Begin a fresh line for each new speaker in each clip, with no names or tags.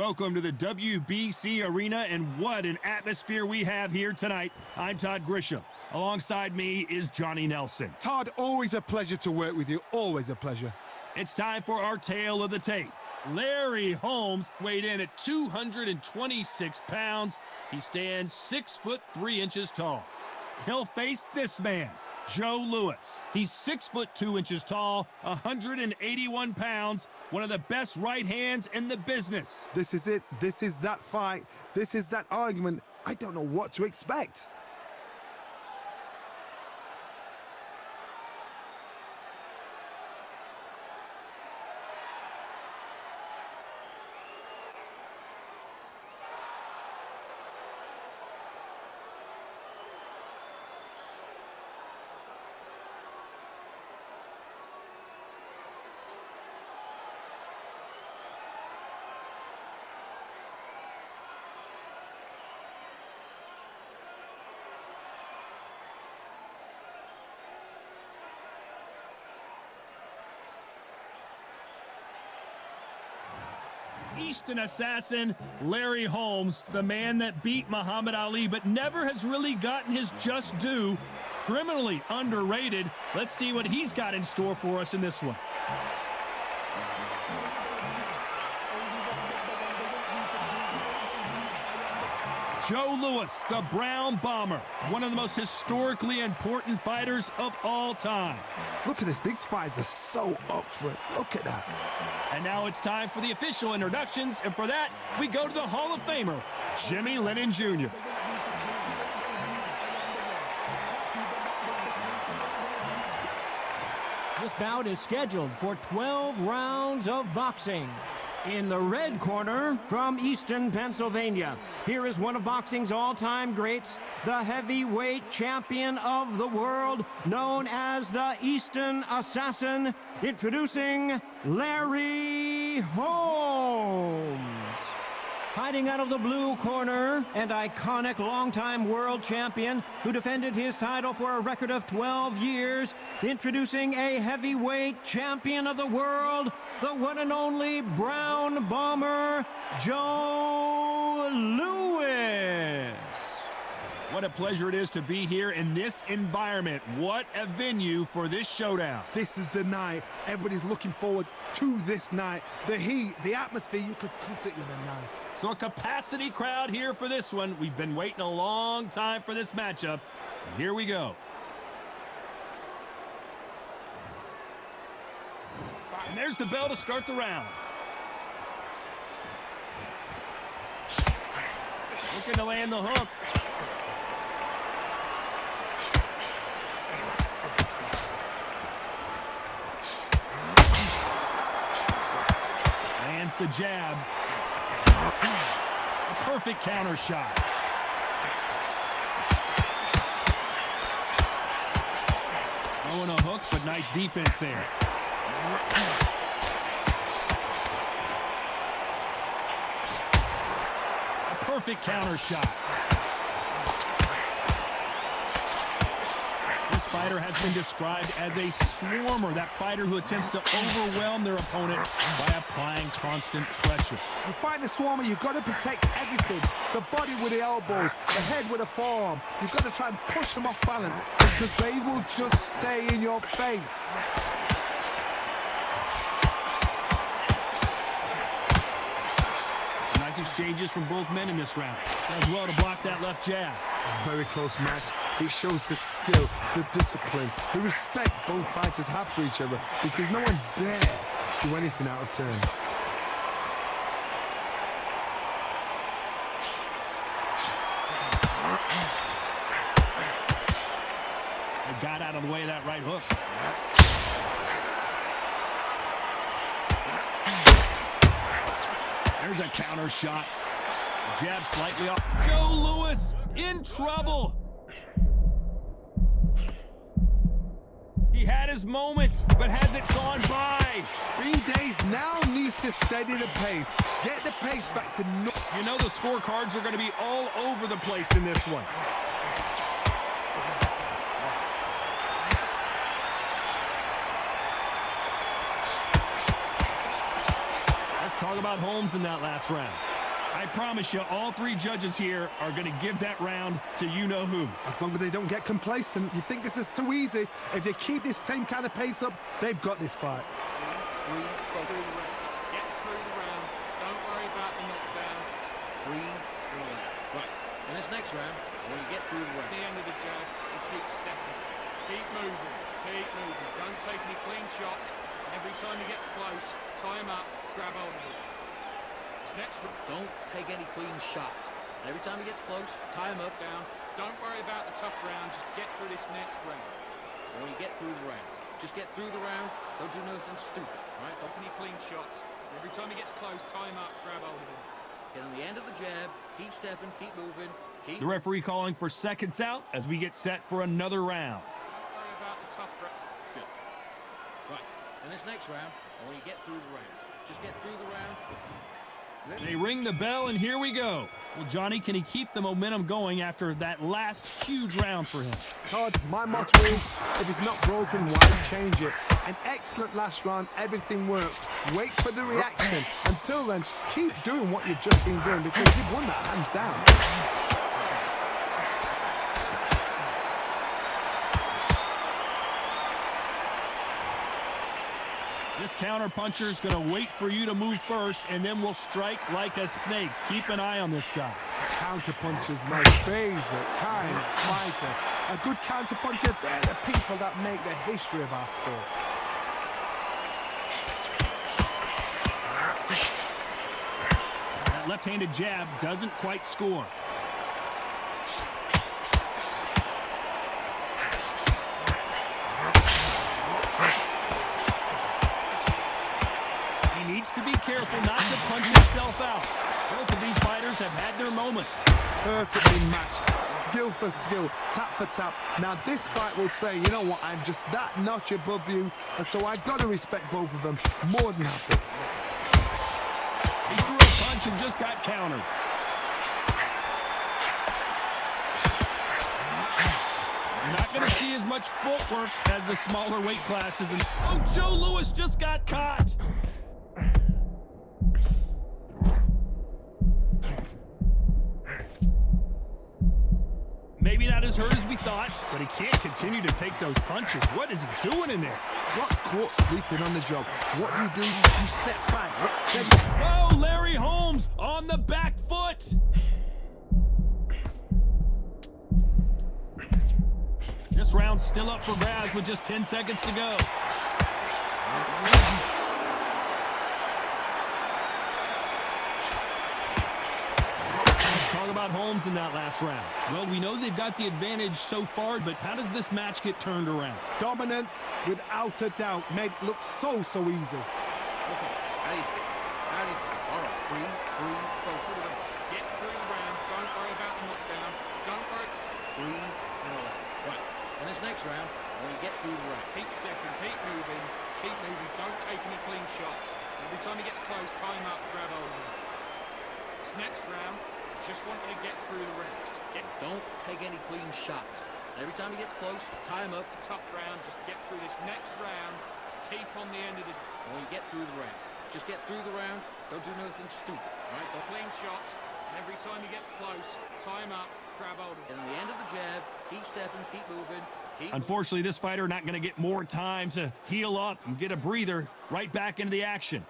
Welcome to the WBC Arena, and what an atmosphere we have here tonight. I'm Todd Grisham. Alongside me is Johnny Nelson.
Todd, always a pleasure to work with you. Always a pleasure.
It's time for our tale of the tape. Larry Holmes weighed in at 226 pounds. He stands 6'3" tall. He'll face this man, Joe Louis. He's 6'2" tall, 181 pounds, one of the best right hands in the business.
This is it. This is that fight. This is that argument. I don't know what to expect.
Eastern assassin Larry Holmes, the man that beat Muhammad Ali but never has really gotten his just due, criminally underrated. Let's see what he's got in store for us in this one. Joe Louis, the Brown Bomber, one of the most historically important fighters of all time.
Look at this. These fights are so up for it. Look at that.
And now it's time for the official introductions, and for that, we go to the Hall of Famer, Jimmy Lennon Jr.
This bout is scheduled for 12 rounds of boxing. In the red corner, from Easton, Pennsylvania, here is one of boxing's all-time greats, the heavyweight champion of the world, known as the Easton Assassin, introducing Larry Holmes. Fighting out of the blue corner, and iconic longtime world champion who defended his title for a record of 12 years, introducing a heavyweight champion of the world, the one and only Brown Bomber, Joe Louis.
What a pleasure it is to be here in this environment. What a venue for this showdown.
This is the night. Everybody's looking forward to this night. The heat, the atmosphere, you could cut it with a knife.
So a capacity crowd here for this one. We've been waiting a long time for this matchup. And here we go. And there's the bell to start the round. Looking to land the hook. Lands the jab. A perfect counter shot. Throwing a hook, but nice defense there. A perfect counter shot. This fighter has been described as a swarmer, that fighter who attempts to overwhelm their opponent by applying constant pressure.
You fight the swarmer, you've got to protect everything. The body with the elbows, the head with the forearm. You've got to try and push them off balance because they will just stay in your face.
Nice exchanges from both men in this round. Does well to block that left jab.
Very close match. It shows the skill, the discipline, the respect both fighters have for each other because no one dare do anything out of turn.
They got out of the way of that right hook. There's a counter shot. Jab slightly off. Joe Louis in trouble. He had his moment, but has it gone by?
Green Days now needs to steady the pace. Get the pace back to normal.
You know the scorecards are going to be all over the place in this one. Let's talk about Holmes in that last round. I promise you, all three judges here are going to give that round to you-know-who.
As long as they don't get complacent, you think this is too easy. If they keep this same kind of pace up, they've got this fight.
Get through the round. Don't worry about the knockdown. Breathe. Right. In this next round, when you get through the round, at the end of the jab, you keep stepping. Keep moving. Keep moving. Don't take any clean shots. Every time he gets close, tie him up, grab hold of him. This next round, don't take any clean shots. Every time he gets close, tie him up, down. Don't worry about the tough round. Just get through this next round. When you get through the round, just get through the round. Don't do nothing stupid. Right? Don't put any clean shots. Every time he gets close, tie him up, grab hold of him. Get on the end of the jab. Keep stepping. Keep moving. Keep.
The referee calling for seconds out as we get set for another round.
Don't worry about the tough round. Good. Right. In this next round, when you get through the round, just get through the round.
They ring the bell, and here we go. Well, Johnny, can he keep the momentum going after that last huge round for him?
Todd, my motto is, if it's not broken, why change it? An excellent last round, everything works. Wait for the reaction. Until then, keep doing what you've just been doing because you've won that hands down.
This counter-puncher is going to wait for you to move first, and then will strike like a snake. Keep an eye on this guy.
Counter-puncher's my favorite kind of fighter. A good counter-puncher, they're the people that make the history of our sport.
That left-handed jab doesn't quite score. To be careful not to punch himself out. Both of these fighters have had their moments.
Perfectly matched, skill for skill, tap for tap. Now this fight will say, you know what, I'm just that notch above you, and so I've got to respect both of them more than happy.
He threw a punch and just got countered. You're not going to see as much footwork as the smaller weight classes. And oh, Joe Louis just got caught. Maybe not as hurt as we thought, but he can't continue to take those punches. What is he doing in there?
Got caught sleeping on the job. What do? You step back.
Oh, Larry Holmes on the back foot. This round's still up for grabs with just 10 seconds to go. Talk about Holmes in that last round. Well, we know they've got the advantage so far, but how does this match get turned around?
Dominance, without a doubt, made it look so easy.
Okay, how do you feel? How do you feel? All right, breathe, focus. Get through the round. Don't worry about the knockdown. Don't worry. Breathe. Right. In this next round, when you get through the round, keep stepping, keep moving. Don't take any clean shots. Every time he gets close, tie him up, grab hold of him. This next round, just want you to get through the round. Don't take any clean shots. Every time he gets close, tie him up. Tough round. Just get through this next round. Keep on the end of the. When you get through the round, just get through the round. Don't do nothing stupid. Right? Don't clean shots. Every time he gets close, tie him up. Grab hold of him. And on the end of the jab, keep stepping, keep moving.
Unfortunately, this fighter not going to get more time to heal up and get a breather. Right back into the action.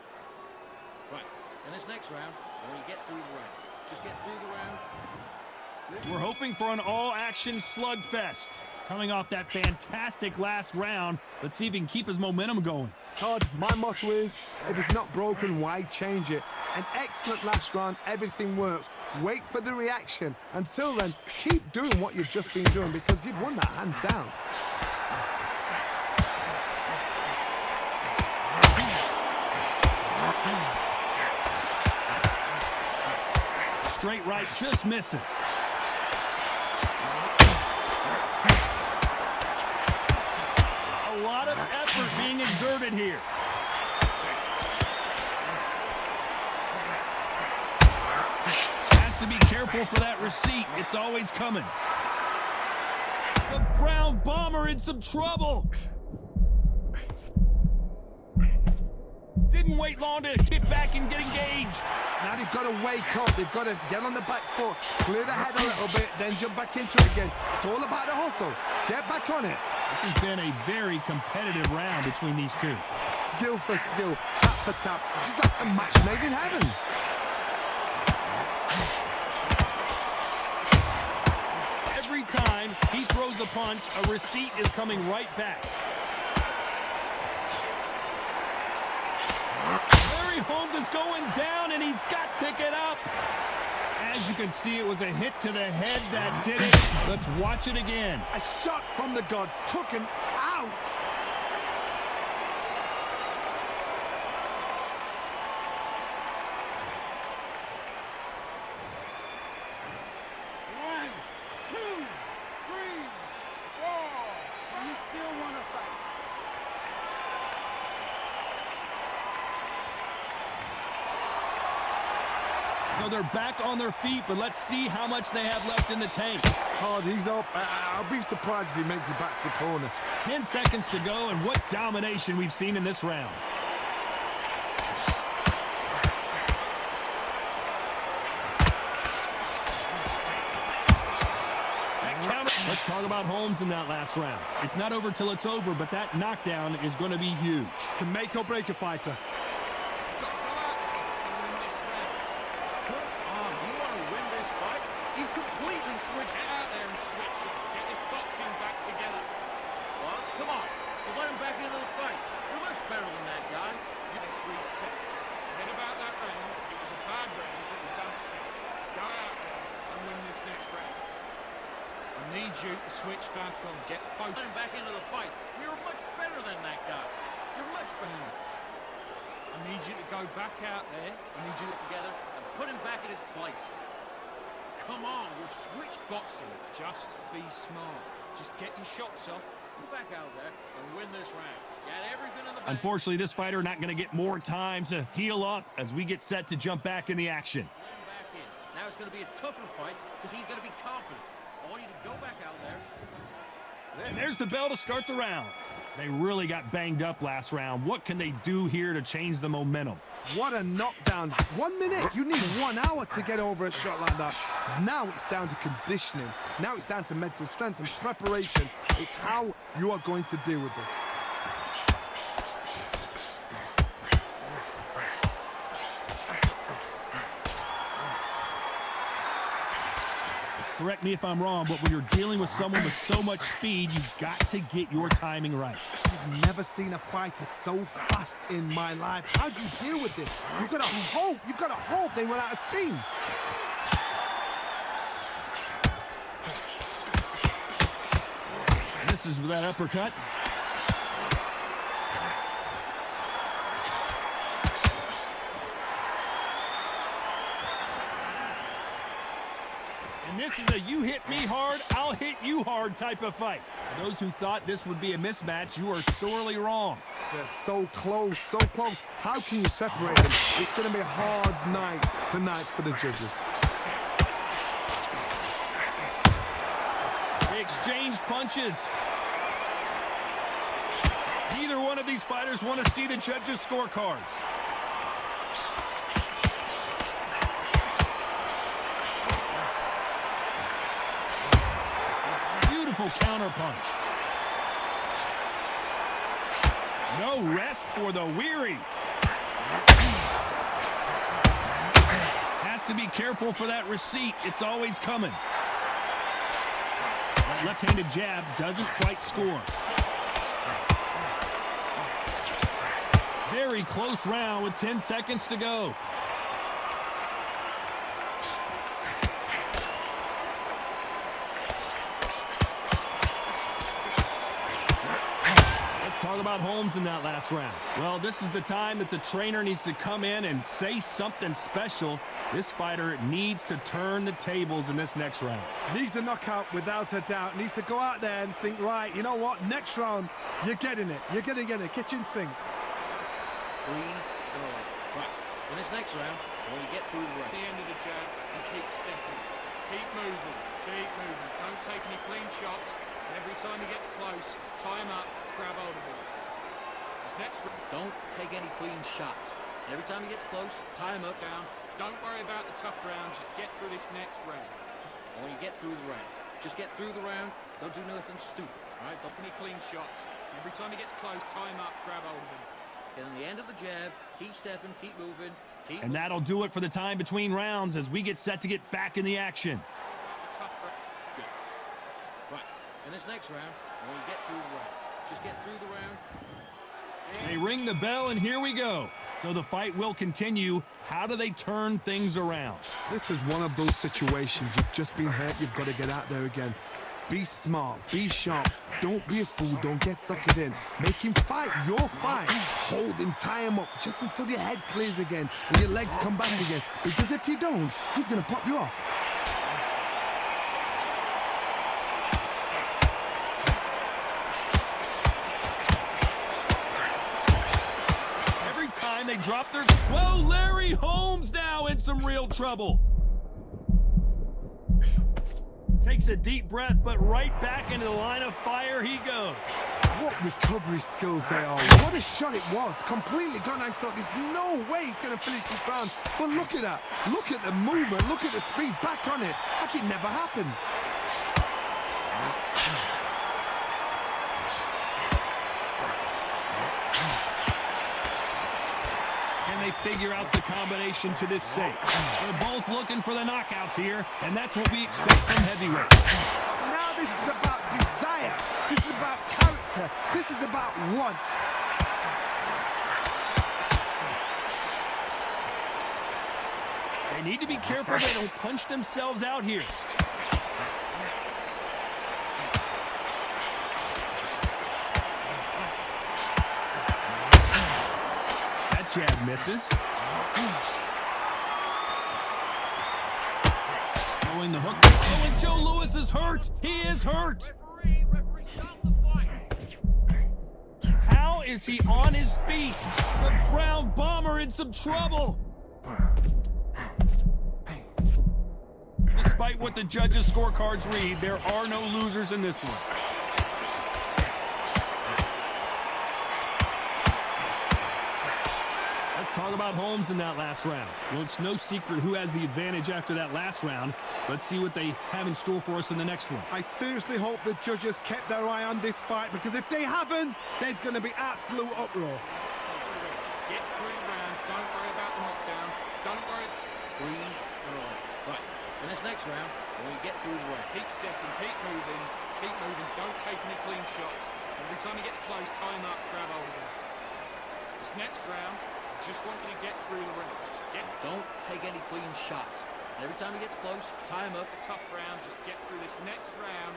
Right. In this next round, when you get through the round, just get through the round.
We're hoping for an all-action slugfest. Coming off that fantastic last round, let's see if he can keep his momentum going.
Todd, my motto is, if it's not broken, why change it? An excellent last round, everything works. Wait for the reaction. Until then, keep doing what you've just been doing because you've won that hands down.
Straight right just misses. A lot of effort being exerted here. Has to be careful for that receipt. It's always coming. The Brown Bomber in some trouble. Didn't wait long to get back and get engaged.
Now they've got to wake up. They've got to get on the back foot, clear the head a little bit, then jump back into it again. It's all about the hustle. Get back on it.
This has been a very competitive round between these two.
Skill for skill, tap for tap. Just like a match made in heaven.
Every time he throws a punch, a receipt is coming right back. Larry Holmes is going down, and he's got to get up. As you can see, it was a hit to the head that did it. Let's watch it again.
A shot from the gods took him out.
One, two, three, four. You still want to fight?
So they're back on their feet, but let's see how much they have left in the tank.
Hardy's up. I'll be surprised if he makes it back to the corner.
10 seconds to go, and what domination we've seen in this round. Let's talk about Holmes in that last round. It's not over till it's over, but that knockdown is going to be huge.
Can make or break a fighter.
Switch it out there and switch it. Get this boxing back together. Well, come on. You've let him back into the fight. You're much better than that guy. You just reset. Forget about that round. It was a bad round, but we've done it. Go out there and win this next round. I need you to switch back on. Get focused. Let him back into the fight. You're much better than that guy. You're much better. I need you to go back out there. I need you to get together and put him back in his place. Come on, we'll switch boxing. Just be smart. Just get your shots off. Go back out there and win this round. Get everything in the back.
Unfortunately, this fighter not going to get more time to heal up as we get set to jump back in the action.
Back in. Now it's going to be a tougher fight because he's going to be confident. I want you to go back out there.
And there's the bell to start the round. They really got banged up last round. What can they do here to change the momentum?
What a knockdown. 1 minute. You need 1 hour to get over a shot like that. Now it's down to conditioning. Now it's down to mental strength and preparation. It's how you are going to deal with this.
Correct me if I'm wrong, but when you're dealing with someone with so much speed, you've got to get your timing right.
I've never seen a fighter so fast in my life. How do you deal with this? You've got to hope. You've got to hope they run out of steam.
And this is with that uppercut. And this is a you hit me hard, I'll hit you hard type of fight. For those who thought this would be a mismatch, you are sorely wrong.
They're so close, so close. How can you separate them? It's going to be a hard night tonight for the judges.
They exchange punches. Neither one of these fighters want to see the judges' scorecards. Beautiful counter punch. No rest for the weary. Has to be careful for that receipt. It's always coming. That left-handed jab doesn't quite score. Very close round with 10 seconds to go. Talk about Holmes in that last round. Well, this is the time that the trainer needs to come in and say something special. This fighter needs to turn the tables in this next round.
Needs a knockout without a doubt. Needs to go out there and think, right, you know what? Next round, you're getting it. You're going to get it. Kitchen sink.
Breathe and relax. Right. In this next round, when you get through the round. At the end of the jab, and keep stepping. Keep moving. Keep moving. Don't take any clean shots. And every time he gets close, tie him up, grab hold of him. As next round, don't take any clean shots. And every time he gets close, tie him up down. Don't worry about the tough round. Just get through this next round. And when you get through the round, just get through the round. Don't do nothing stupid. All right? Don't put any clean shots. Every time he gets close, tie him up, grab hold of him. And on the end of the jab, keep stepping, keep moving.
And that'll do it for the time between rounds as we get set to get back in the action.
Good. Right. In this next round, when you get through the round, just get through the round.
They ring the bell, and here we go. So the fight will continue. How do they turn things around?
This is one of those situations. You've just been hurt. You've got to get out there again. Be smart. Be sharp. Don't be a fool. Don't get suckered in. Make him fight your fight. Hold him. Tie him up just until your head clears again and your legs come back again. Because if you don't, he's going to pop you off.
Time they drop their... Whoa, Larry Holmes now in some real trouble. Takes a deep breath, but right back into the line of fire he goes.
What recovery skills they are. What a shot it was. Completely gone. I thought there's no way he's going to finish this round. But look at that. Look at the movement. Look at the speed. Back on it. Like it never happened.
They figure out the combination to this save. They're both looking for the knockouts here, and that's what we expect from heavyweights.
Now this is about desire. This is about character. This is about want.
They need to be careful they don't punch themselves out here. Jab misses. Throwing the hook. Oh, and Joe Louis is hurt. He is hurt.
Referee, stop the fight.
How is he on his feet? The Brown Bomber in some trouble. Despite what the judges' scorecards read, there are no losers in this one. Talk about Holmes in that last round. Well, it's no secret who has the advantage after that last round. Let's see what they have in store for us in the next one.
I seriously hope the judges kept their eye on this fight, because if they haven't, there's going to be absolute uproar.
Get through the round. Don't worry about the knockdown. Don't worry. Breathe. All right. Right. In this next round, when you get through the round, keep stepping, keep moving, keep moving. Don't take any clean shots. Every time he gets close, tie him up, grab hold of him. This next round, just want you to get through the round. Don't take any clean shots. And every time he gets close, tie him up. A tough round. Just get through this next round.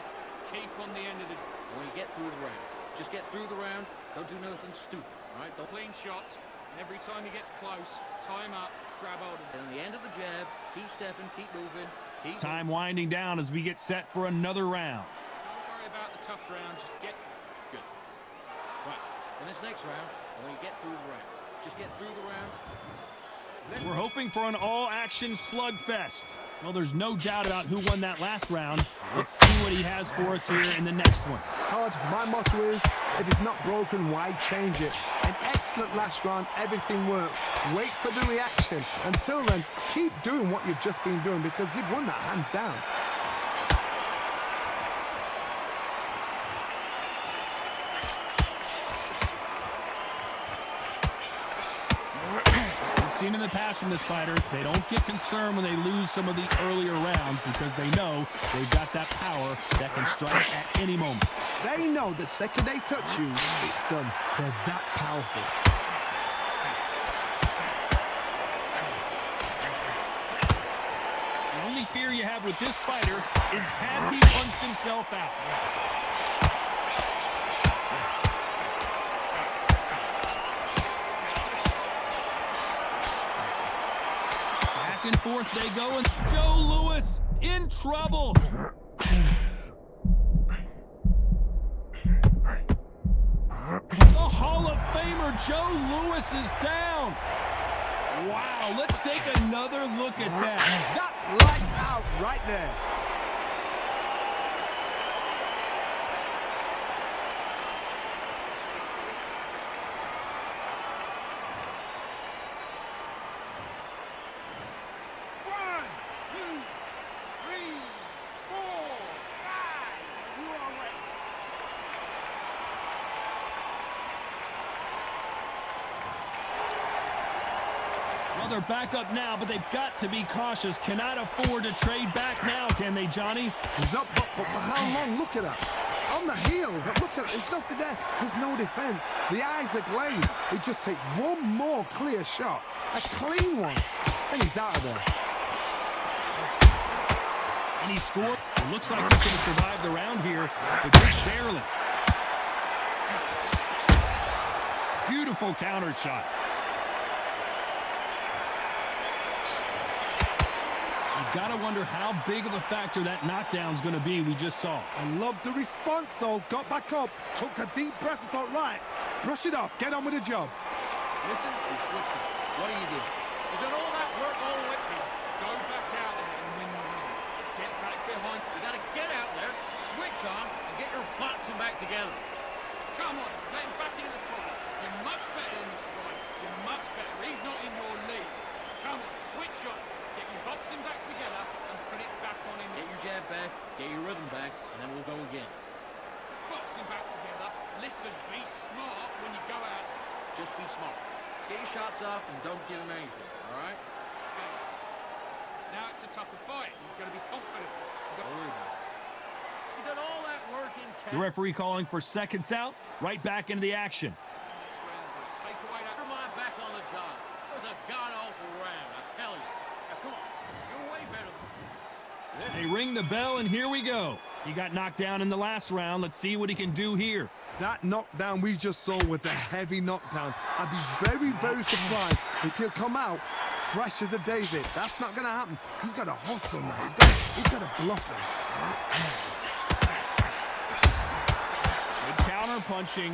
Keep on the end of the... When you get through the round, just get through the round. Don't do nothing stupid. All right? Don't clean shots. And every time he gets close, tie him up, grab hold of him. And on the end of the jab, keep stepping, keep moving.
Time winding down as we get set for another round.
Don't worry about the tough round. Just get... Good. Right. In this next round, when you get through the round, just get through the round.
We're hoping for an all-action slugfest. Well, there's no doubt about who won that last round. Let's see what he has for us here in the next one.
Todd, my motto is, if it's not broken, why change it? An excellent last round. Everything works. Wait for the reaction. Until then, keep doing what you've just been doing, because you've won that hands down.
Seen in the past from this fighter, they don't get concerned when they lose some of the earlier rounds because they know they've got that power that can strike at any moment.
They know the second they touch you, it's done. They're that powerful.
The only fear you have with this fighter is, has he punched himself out? Back and forth they go, and Joe Louis in trouble. The Hall of Famer Joe Louis is down. Wow, let's take another look at that.
That's lights out right there.
they're back up now, but they've got to be cautious. Cannot afford to trade back now, can they, Johnny?
He's up, but for how long? Look at that. On the heels, look at it. There's nothing there. There's no defense. The eyes are glazed. It just takes one more clear shot. A clean one. And he's out of there.
And he scored. It looks like he's going to survive the round here, but just barely. Beautiful counter shot. You've got to wonder how big of a factor that knockdown's going to be we just saw.
I love the response, though. Got back up, took a deep breath and thought, right, brush it off, get on with the job.
Listen, you switched it. What do you do? You've done all that work all the way through. Go back out there and win the round. Get back behind. You got to get out there, switch on, and get your boxing back together. Come on, get him back into the fight. You're much better in this fight. You're much better. He's not in your league. Come on, switch on. Get your boxing back together and put it back on him. Get your jab back, get your rhythm back, and then we'll go again. Boxing back together. Listen, be smart when you go out. Just be smart. Just get your shots off and don't give him anything, all right? Okay. Now it's a tougher fight. He's going to be confident. Don't worry about it. You did all that work in camp.
The referee calling for seconds out, right back into the action.
Take away that. Your mind back on the job. It was a god-awful round, I tell you. Now, come on. You're way better than
They ring the bell, and here we go. He got knocked down in the last round. Let's see what he can do here.
That knockdown we just saw was a heavy knockdown. I'd be very, very surprised if he'll come out fresh as a daisy. That's not going to happen. He's got to hustle now. He's got to blossom.
Good counter punching.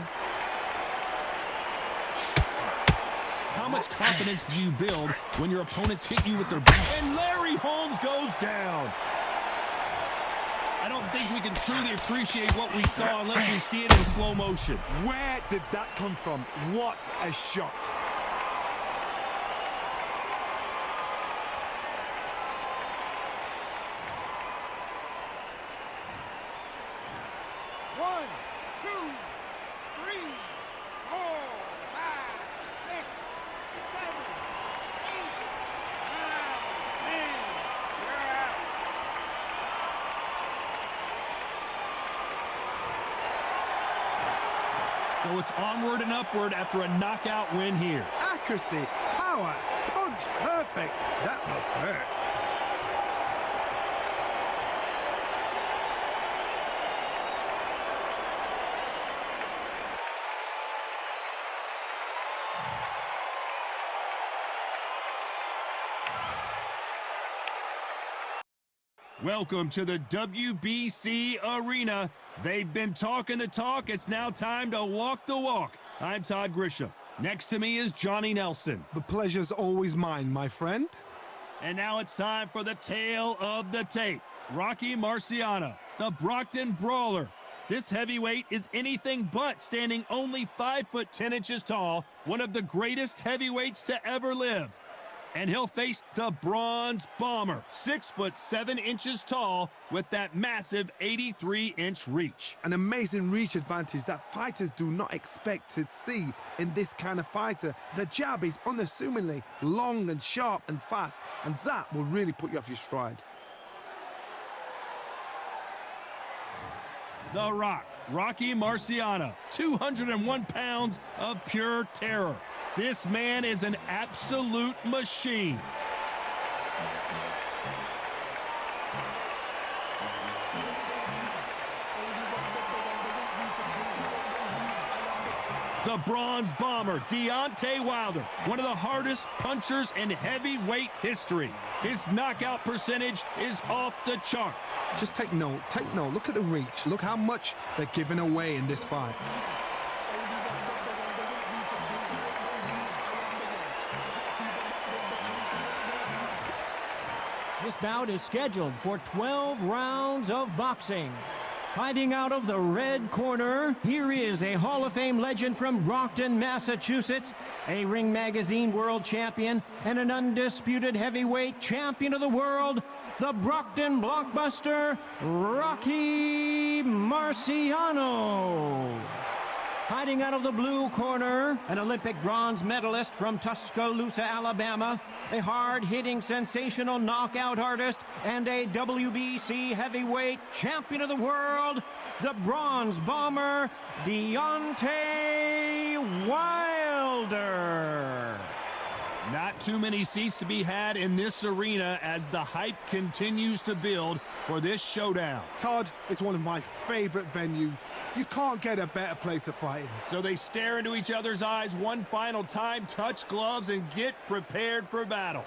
How much confidence do you build when your opponents hit you with their back? And Larry Holmes goes down. I don't think we can truly appreciate what we saw unless we see it in slow motion.
Where did that come from? What a shot.
One, two, three, 4, 5, 6, 7, 8, 9, 10. You're out.
So it's onward and upward after a knockout win here.
Accuracy, power, punch, perfect. That must hurt.
Welcome to the WBC Arena. They've been talking the talk. It's now time to walk the walk. I'm Todd Grisham. Next to me is Johnny Nelson.
The pleasure's always mine, my friend.
And now it's time for the tale of the tape. Rocky Marciano, the Brockton Brawler. This heavyweight is anything but standing only 5'10" tall, one of the greatest heavyweights to ever live. And he'll face the Bronze Bomber, 6'7" tall, with that massive 83-inch reach.
An amazing reach advantage that fighters do not expect to see in this kind of fighter. The jab is unassumingly long and sharp and fast, and that will really put you off your stride.
The Rock, Rocky Marciano, 201 pounds of pure terror. This man is an absolute machine. The Bronze Bomber, Deontay Wilder, one of the hardest punchers in heavyweight history. His knockout percentage is off the chart.
Just take note, take note. Look at the reach. Look how much they're giving away in this fight.
This bout is scheduled for 12 rounds of boxing. Fighting out of the red corner, here is a Hall of Fame legend from Brockton, Massachusetts, a Ring Magazine world champion, and an undisputed heavyweight champion of the world, the Brockton blockbuster, Rocky Marciano. Fighting out of the blue corner, an Olympic bronze medalist from Tuscaloosa, Alabama, a hard-hitting, sensational knockout artist, and a WBC heavyweight champion of the world, the bronze bomber, Deontay Wilder.
Not too many seats to be had in this arena as the hype continues to build for this showdown.
Todd, it's one of my favorite venues. You can't get a better place to fight in.
So they stare into each other's eyes one final time, touch gloves, and get prepared for battle.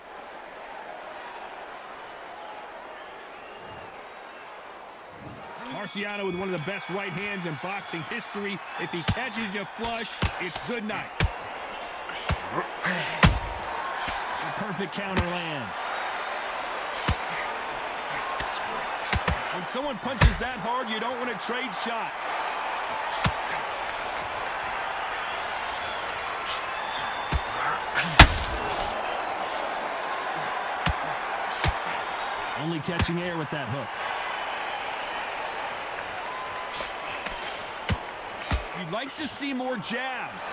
Marciano with one of the best right hands in boxing history. If he catches you flush, it's good night. A perfect counter lands. When someone punches that hard, you don't want to trade shots. Only catching air with that hook. You'd like to see more jabs.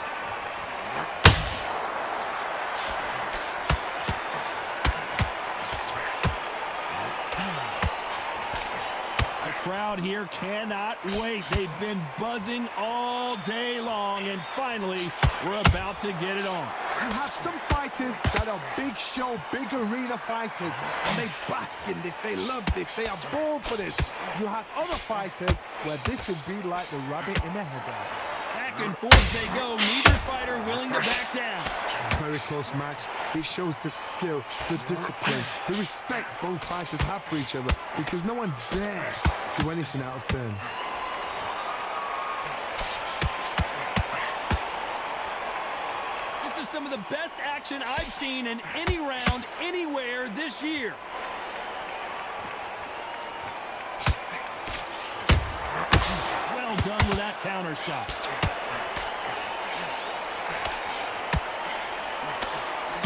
The crowd here cannot wait. They've been buzzing all day long, and finally, we're about to get it on.
You have some fighters that are big show, big arena fighters, and they bask in this, they love this, they are born for this. You have other fighters where this would be like the rabbit in the headlights.
Back and forth they go, neither fighter willing to back down.
Very close match. It shows the skill, the discipline, the respect both fighters have for each other, because no one dares do anything out of turn.
This is some of the best action I've seen in any round, anywhere this year. Well done with that counter shot.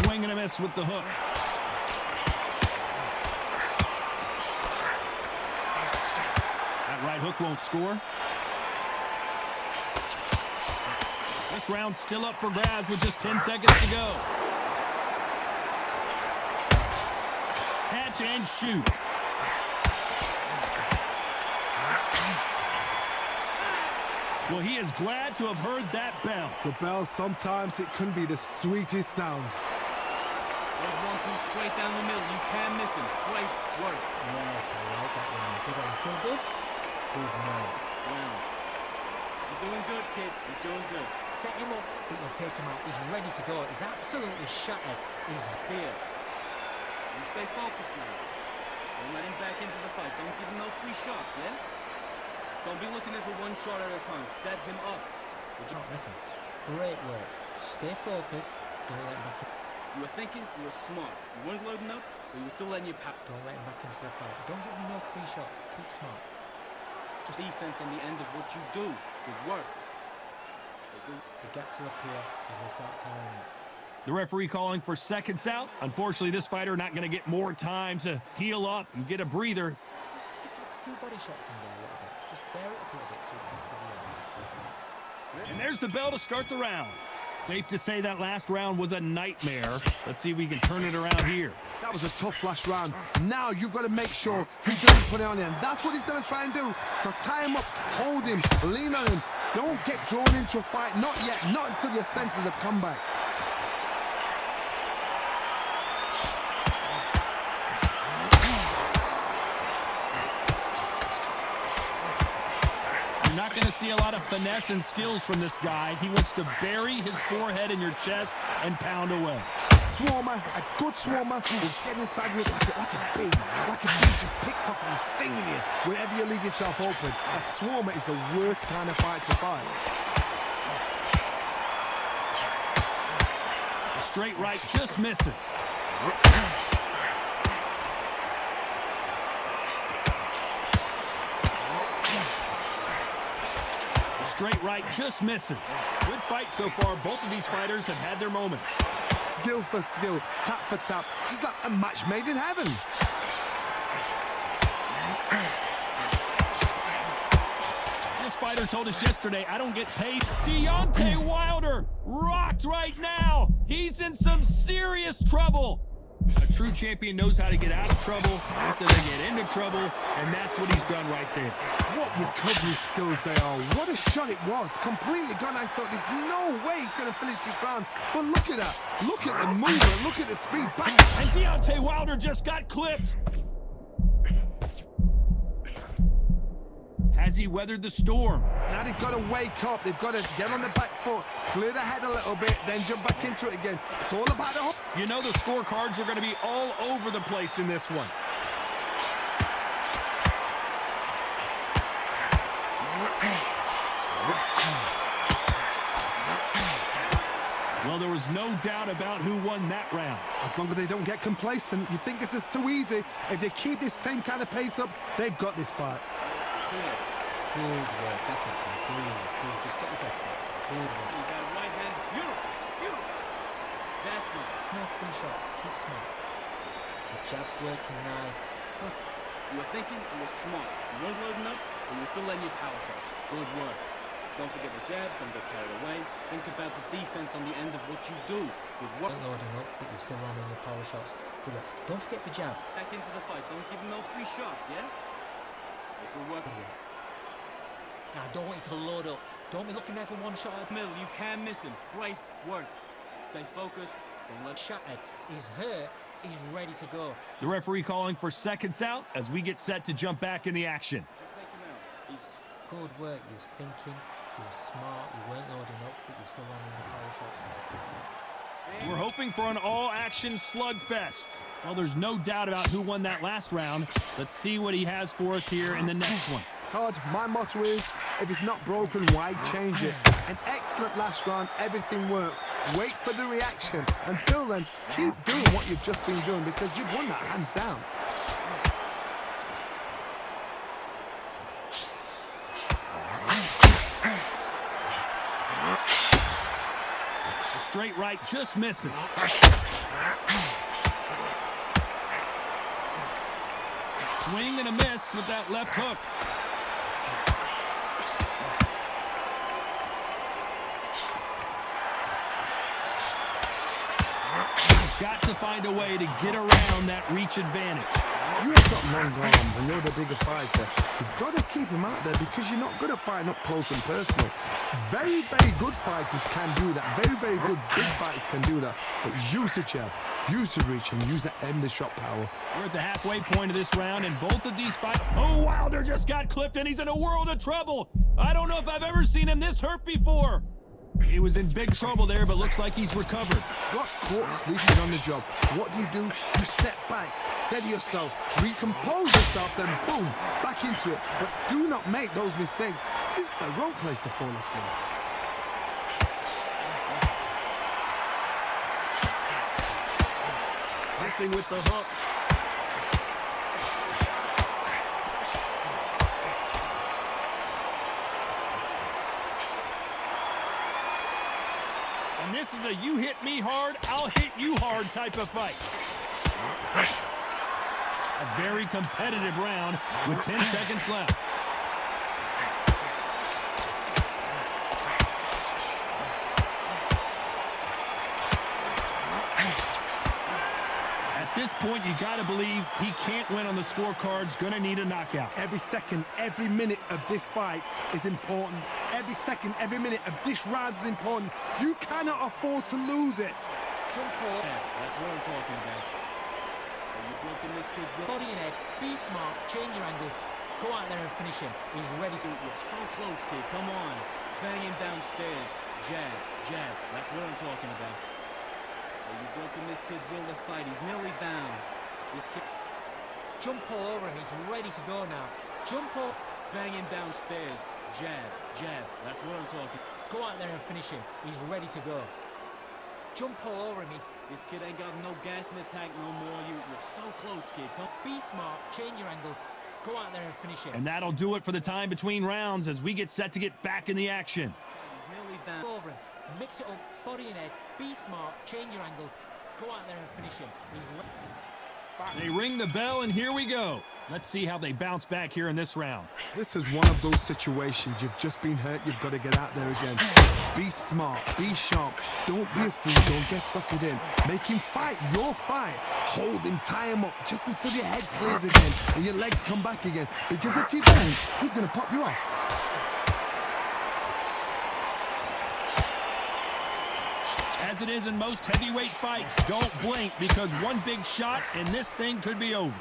Swing and a miss with the hook. That right hook won't score. This round's still up for grabs with just 10 seconds to go. Catch and shoot. Well, he is glad to have heard that bell.
The bell, sometimes it can be the sweetest sound.
There's 1-2 straight down the middle. You can't miss him. Great work.
Yes, I like that one. Did I feel good? Good night.
Wow. You're doing good, kid. You're doing good.
Take him up, but you'll take him out. He's ready to go. He's absolutely shattered. He's
Here. You stay focused now. Don't let him back into the fight. Don't give him no free shots, yeah? Don't be looking at for one shot at a time. Set him up.
not missing. Great work. Stay focused. Don't let him back in.
You were thinking, you were smart. You weren't loading up, but you were still letting your
Don't let him back into the fight. Don't give him no free shots. Keep smart.
Just defense on the end of what you do. Good work.
The gaps will appear and he'll start tiring out.
The referee calling for seconds out. Unfortunately, this fighter not going to get more time to heal up and get a breather.
Just stick a few body shots in there a little bit. Just bear it up a little bit so we can for the end.
And there's the bell to start the round. Safe to say that last round was a nightmare. Let's see if we can turn it around here.
That was a tough last round. Now you've got to make sure he doesn't put it on him. That's what he's going to try and do. So tie him up, hold him, lean on him. Don't get drawn into a fight. Not yet. Not until your senses have come back.
You're not going to see a lot of finesse and skills from this guy. He wants to bury his forehead in your chest and pound away.
Swarmer, a good swarmer, will get inside you like a bee. Like a bee just pickpocketing, stinging you wherever you leave yourself open. A swarmer is the worst kind of fight to fight.
A straight right just misses. A straight right just misses. Good fight so far. Both of these fighters have had their moments.
Skill for skill, tap for tap. Just like a match made in heaven.
This fighter told us yesterday, I don't get paid. Deontay Wilder rocked right now. He's in some serious trouble. A true champion knows how to get out of trouble after they get into trouble, and that's what he's done right there.
What recovery skills they are. What a shot it was. Completely gone. I thought there's no way he's going to finish this round. But look at that. Look at the movement. Look at the speed. Back.
And Deontay Wilder just got clipped. Has he weathered the storm?
Now they've got to wake up. They've got to get on the back foot, clear the head a little bit, then jump back into it again. It's all about the...
You know the scorecards are going to be all over the place in this one. Well, there was no doubt about who won that round.
As long as they don't get complacent, you think this is too easy. If they keep this same kind of pace up, they've got this fight.
Good work. That's it. Good. Just get the breath back. Good work.
You got right hand. Beautiful. That's it.
No free shots. Keep smart. The jab's working nice. But
You were thinking, you were smart. You weren't loading up, but you were still letting your power shots. Good work. Don't forget the jab, don't get carried away. Think about the defense on the end of what you do. Good work.
don't loading up, but you're still landing your power shots. Good work. Don't forget the jab.
Back into the fight. Don't give him no free shots, yeah? Good work.
Now, I don't want you to load up. Don't be looking there for one shot.
Middle, you can't miss him. Great work. Stay focused. Don't let
Shattered. He's hurt. He's ready to go.
The referee calling for seconds out as we get set to jump back in the action.
take him out. He's
Good work. You was thinking. You were smart. You weren't loading up, but you were still landing your power shots.
We're hoping for an all-action slugfest. Well, there's no doubt about who won that last round. Let's see what he has for us here in the next one.
Todd, my motto is, if it's not broken, why change it? An excellent last round, everything works. Wait for the reaction. Until then, keep doing what you've just been doing because you've won that hands down.
The straight right just misses. Swing and a miss with that left hook. Got to find a way to get around that reach advantage.
You've got long arms and you're the bigger fighter. You've got to keep him out there because you're not good at fighting up close and personal. Very, very good fighters can do that. Very, very good big fighters can do that. But use the jab, use the reach, and use that endless shot power.
We're at the halfway point of this round, and both of these fights... Oh, Wilder just got clipped, and he's in a world of trouble. I don't know if I've ever seen him this hurt before. He was in big trouble there, but looks like he's recovered.
Got caught sleeping on the job. What do? You step back, steady yourself, recompose yourself, then boom, back into it. But do not make those mistakes. This is the wrong place to fall asleep.
Missing with the hook. And this is a you hit me hard, I'll hit you hard type of fight. A very competitive round with 10 seconds left. At this point, you got to believe he can't win on the scorecards, going to need a knockout.
Every second, every minute of this fight is important. Every second, every minute of this round is important. You cannot afford to lose it.
Jump forward.
That's what I'm talking about. Are you broken this kid's will?
Body and head. Be smart. Change your angle. Go out there and finish him. He's ready to...
You're so close, kid. Come on. Bang him downstairs. Jab, jab. That's what I'm talking about. Are you broken this kid's will to fight? He's nearly down. This kid...
Jump all over him. He's ready to go now. Jump all...
Bang him downstairs. Jab, jab. That's what I'm talking.
Go out there and finish him. He's ready to go. Jump all over him.
This kid ain't got no gas in the tank no more. You're so close, kid. Come.
Be smart. Change your angle. Go out there and finish him.
And that'll do it for the time between rounds as we get set to get back in the action.
He's nearly down.
Over him. Mix it up. Body and head. Be smart. Change your angle. Go out there and finish him. He's ready.
They ring the bell, and here we go. Let's see how they bounce back here in this round.
This is one of those situations. You've just been hurt. You've got to get out there again. Be smart. Be sharp. Don't be a fool. Don't get suckered in. Make him fight your fight. Hold him. Tie him up just until your head clears again and your legs come back again. Because if you don't, he's going to pop you off.
As it is in most heavyweight fights, don't blink because one big shot and this thing could be over.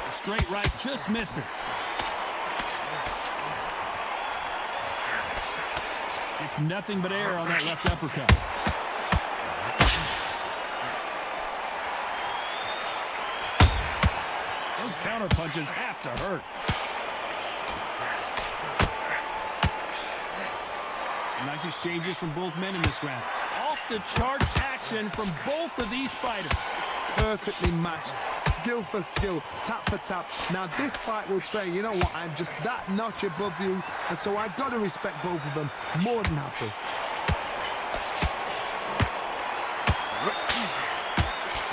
The straight right just misses. It's nothing but air on that left uppercut. Those counter punches have to hurt. Nice exchanges from both men in this round. Off the charts action from both of these fighters.
Perfectly matched, skill for skill, tap for tap. Now this fight will say, you know what, I'm just that notch above you, and so I got to respect both of them. More than happy.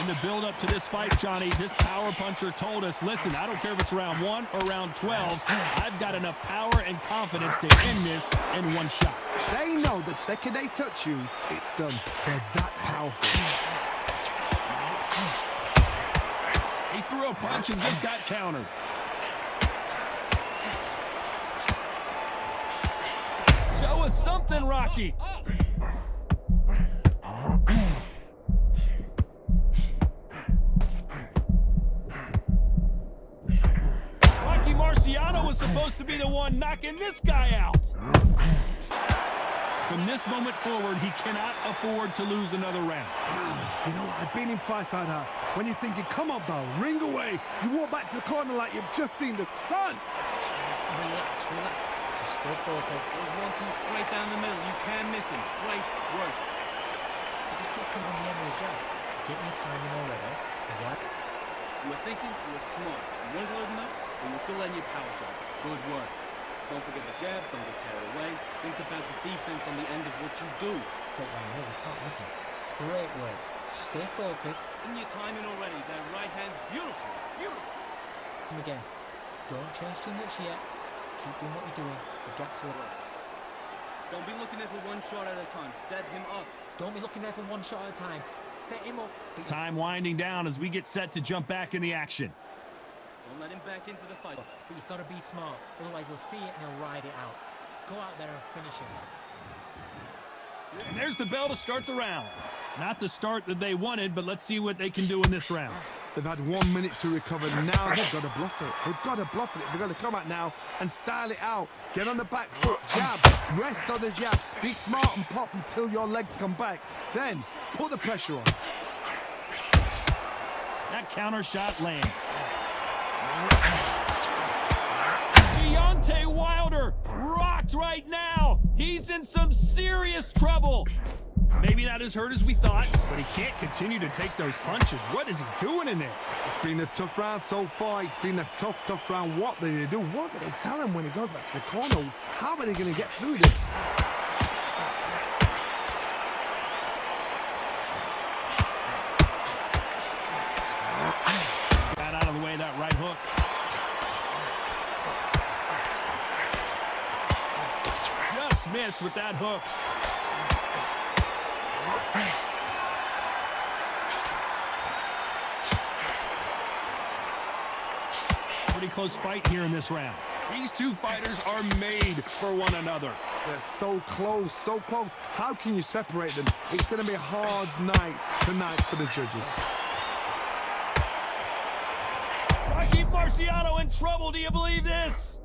In the build-up to this fight, Johnny, this power puncher told us, listen, I don't care if it's round 1 or round 12, I've got enough power and confidence to end this in one shot.
They know the second they touch you, it's done. They're that powerful.
He threw a punch and just got countered. Show us something, Rocky. Rocky Marciano was supposed to be the one knocking this guy out. From this moment forward, he cannot afford to lose another round.
You know what? I've been in fights like that. When you're thinking, come on, pal, ring away. You walk back to the corner like you've just seen the sun.
Relax, relax. Just stay focused.
There's 1-2 straight down the middle. You can miss him. Great work.
So just keep coming on the end of his jab. Keep me timing already. Right?
You were thinking, you were smart. You weren't loading up, but you were still letting your power shot. Good work. Don't forget the jab, don't get carried away. Think about the defense on the end of what you do.
Straight down the middle. You can't miss him. Great work. Stay focused.
In your timing already, that right hand's beautiful. Beautiful.
Come again. Don't change too much yet. Keep doing what you're doing. The gaps will work.
Don't be looking there for one shot at a time. Set him up.
Don't be looking there for one shot at a time. Set him up.
Time winding down as we get set to jump back in the action.
Don't let him back into the fight.
But you've got to be smart. Otherwise, he'll see it and he'll ride it out. Go out there and finish him.
And there's the bell to start the round. Not the start that they wanted, but let's see what they can do in this round.
They've had 1 minute to recover. Now they've got to bluff it. They've got to bluff it. They've got to come out now and style it out. Get on the back foot, jab, rest on the jab. Be smart and pop until your legs come back. Then put the pressure on.
That counter shot lands. Deontay Wilder rocked right now. He's in some serious trouble. Maybe not as hurt as we thought, but he can't continue to take those punches. What is he doing in there?
It's been a tough round so far. It's been a tough round. What do they do? What do they tell him when he goes back to the corner? How are they going to get through this?
Got out of the way of that right hook. Just missed with that hook. Pretty close fight here in this round. These two fighters are made for one another.
They're so close, so close. How can you separate them? It's going to be a hard night tonight for the judges.
Rocky Marciano in trouble. Do you believe this?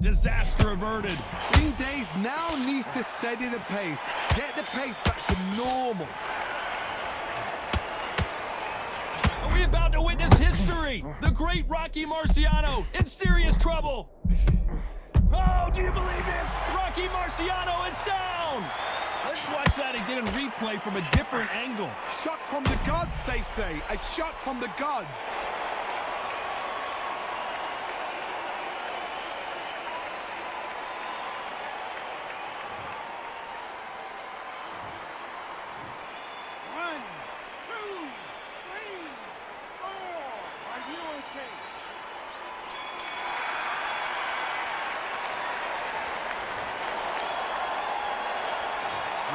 Disaster averted.
Green Days now needs to steady the pace. Get the pace back to normal.
Are we about to witness history? The great Rocky Marciano in serious trouble. Oh, do you believe this? Rocky Marciano is down. Let's watch that again in replay from a different angle.
Shot from the gods, they say. A shot from the gods.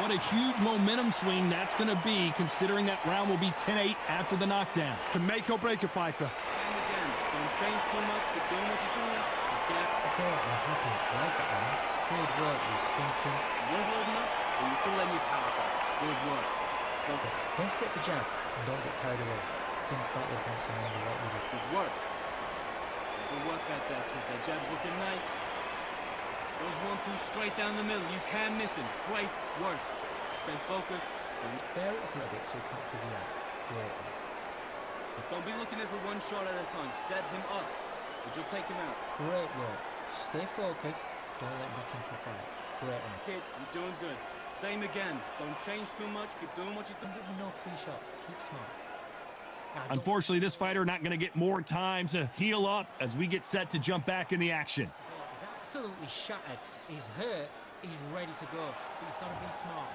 What a huge momentum swing that's going to be, considering that round will be 10-8 after the knockdown.
Can make or break a fighter.
And again, don't change too much. Keep doing what you're doing. Get.
Okay, I'm happy. I like that one. Good work. He was thinking.
You're holding up, or you're still letting your power go. Good work.
Don't forget the jab and don't get carried away. Think about the offense and remember what we did.
Good work. Good work at that kid. That jab's looking nice. Those 1-2 straight down the middle. You can't miss him. Great work. Stay focused.
Fair it up a little bit so we can't figure out. Great.
Don't be looking at it for one shot at a time. Set him up, but you'll take him out.
Great work. Stay focused. Don't let him back into the fight. Great one.
Kid, you're doing good. Same again. Don't change too much. Keep doing what you're doing.
No free shots. Keep smart.
Unfortunately, this fighter not going to get more time to heal up as we get set to jump back in the action.
He's absolutely shattered. He's hurt. He's ready to go. But you've got to be smart.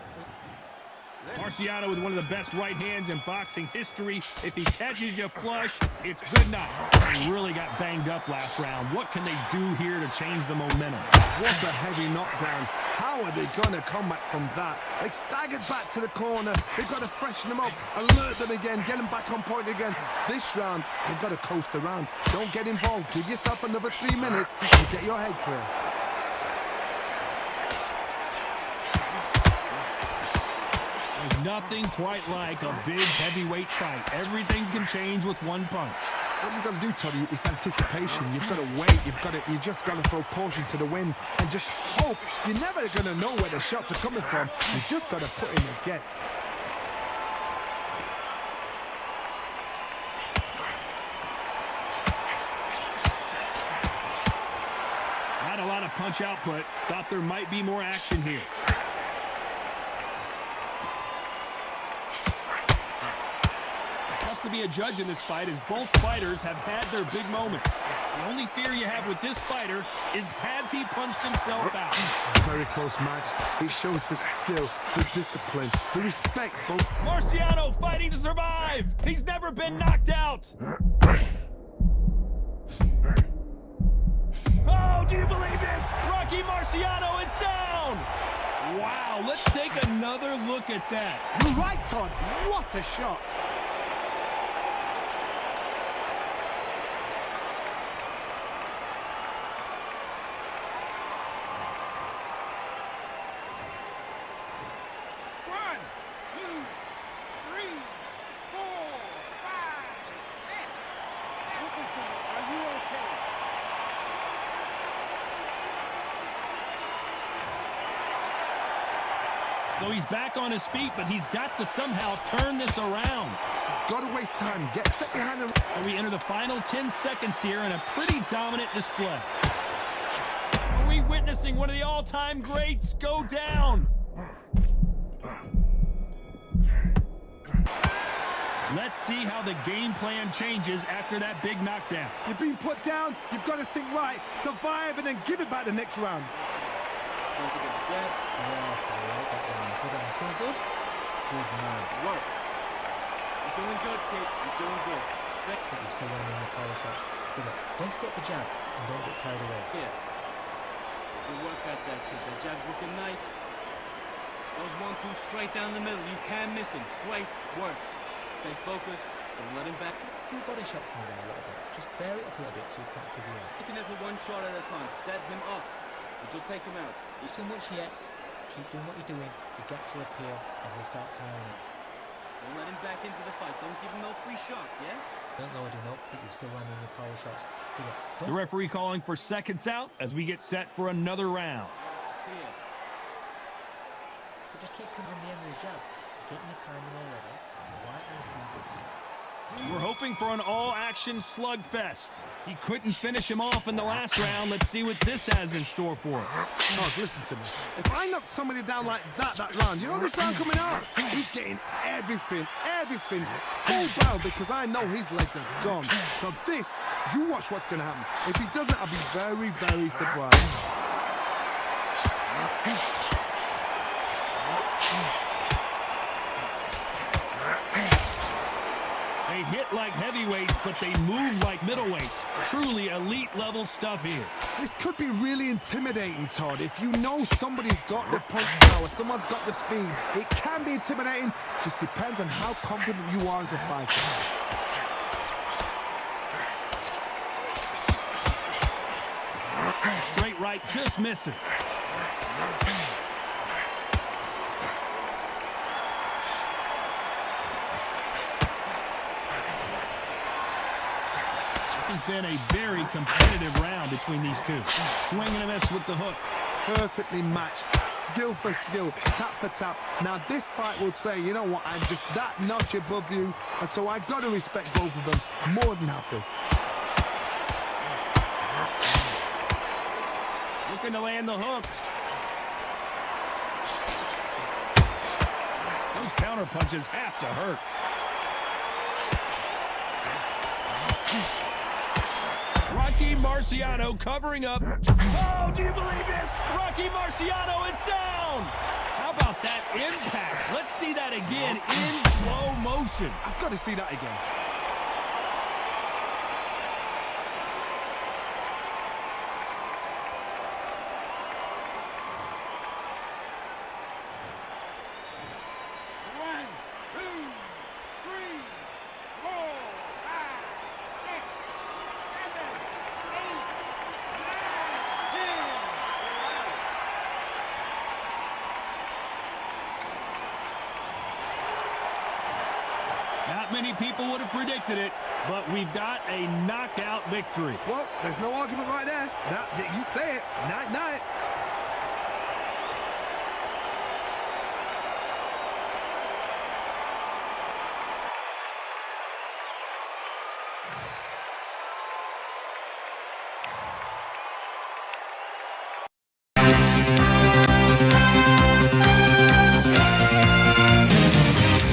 Marciano with one of the best right hands in boxing history. If he catches you flush, it's good night. He really got banged up last round. What can they do here to change the momentum?
What a heavy knockdown. How are they going to come back from that? They staggered back to the corner. They've got to freshen them up, alert them again, get them back on point again. This round, they've got to coast around. Don't get involved. Give yourself another 3 minutes and get your head clear.
There's nothing quite like a big heavyweight fight. Everything can change with one punch.
What you've got to do, Toddy, is anticipation. You've got to wait. You just got to throw caution to the wind and just hope. You're never going to know where the shots are coming from. You just got to put in a guess.
Not a lot of punch output. Thought there might be more action here. To be a judge in this fight, as both fighters have had their big moments. The only fear you have with this fighter is, has he punched himself out?
Very close match. It shows the skill, the discipline, the respect. Both.
Marciano fighting to survive. He's never been knocked out. Oh, do you believe this? Rocky Marciano is down. Wow, let's take another look at that.
You're right, Todd. What a shot.
So he's back on his feet, but he's got to somehow turn this around.
He's got to waste time. Step behind the...
So we enter the final 10 seconds here in a pretty dominant display. Are we witnessing one of the all-time greats go down? Let's see how the game plan changes after that big knockdown.
You've been put down. You've got to think right. Survive and then give it back the next round.
Don't forget the jab.
Yes, I like that one. Good on. Feel good? Good man.
Work. You're doing good, kid. You're doing good.
But you're still landing your power shots. Good luck. Don't forget the jab and don't get carried away.
Yeah. Good work at that kid. That jab's looking nice. Those 1-2 straight down the middle. You can't miss him. Great work. Stay focused. Don't let him back.
A few body shots in there a little bit. Just bear it up a little bit so we can't figure out.
Looking at it one shot at a time. Set him up. But you'll take him out.
It's too much yet. Keep doing what you're doing. The gaps will appear and he'll start tiring it.
Don't let him back into the fight. Don't give him no free shots, yeah?
Don't lower him up, but you're still landing your power shots. Good luck.
The referee calling for seconds out as we get set for another round.
Here.
So just keep him on the end of his jab. You're getting your timing already. And the right hand's being...
We're hoping for an all-action slugfest. He couldn't finish him off in the last round. Let's see what this has in store for us.
Oh, listen to me. If I knock somebody down like that round, you know this round coming out? He's getting everything, full barrel because I know his legs are gone. So this, you watch what's going to happen. If he doesn't, I'll be very, very surprised.
They hit like heavyweights, but they move like middleweights. Truly elite-level stuff here.
This could be really intimidating, Todd. If you know somebody's got the punch power, someone's got the speed, it can be intimidating. Just depends on how confident you are as a fighter.
Straight right just misses. This has been a very competitive round between these two. Swing and a miss with the hook.
Perfectly matched, skill for skill, tap for tap. Now this fight will say, you know what, I'm just that notch above you, and so I've got to respect both of them. More than happy.
Looking to land the hook. Those counter punches have to hurt. Rocky Marciano covering up. Oh, do you believe this? Rocky Marciano is down. How about that impact? Let's see that again in slow motion.
I've got to see that again.
One, two, three, four, five, six, seven, eight, nine, 10.
Not many people would have predicted it, but we've got a knockout victory.
Well, there's no argument right there. You say it. Night, night.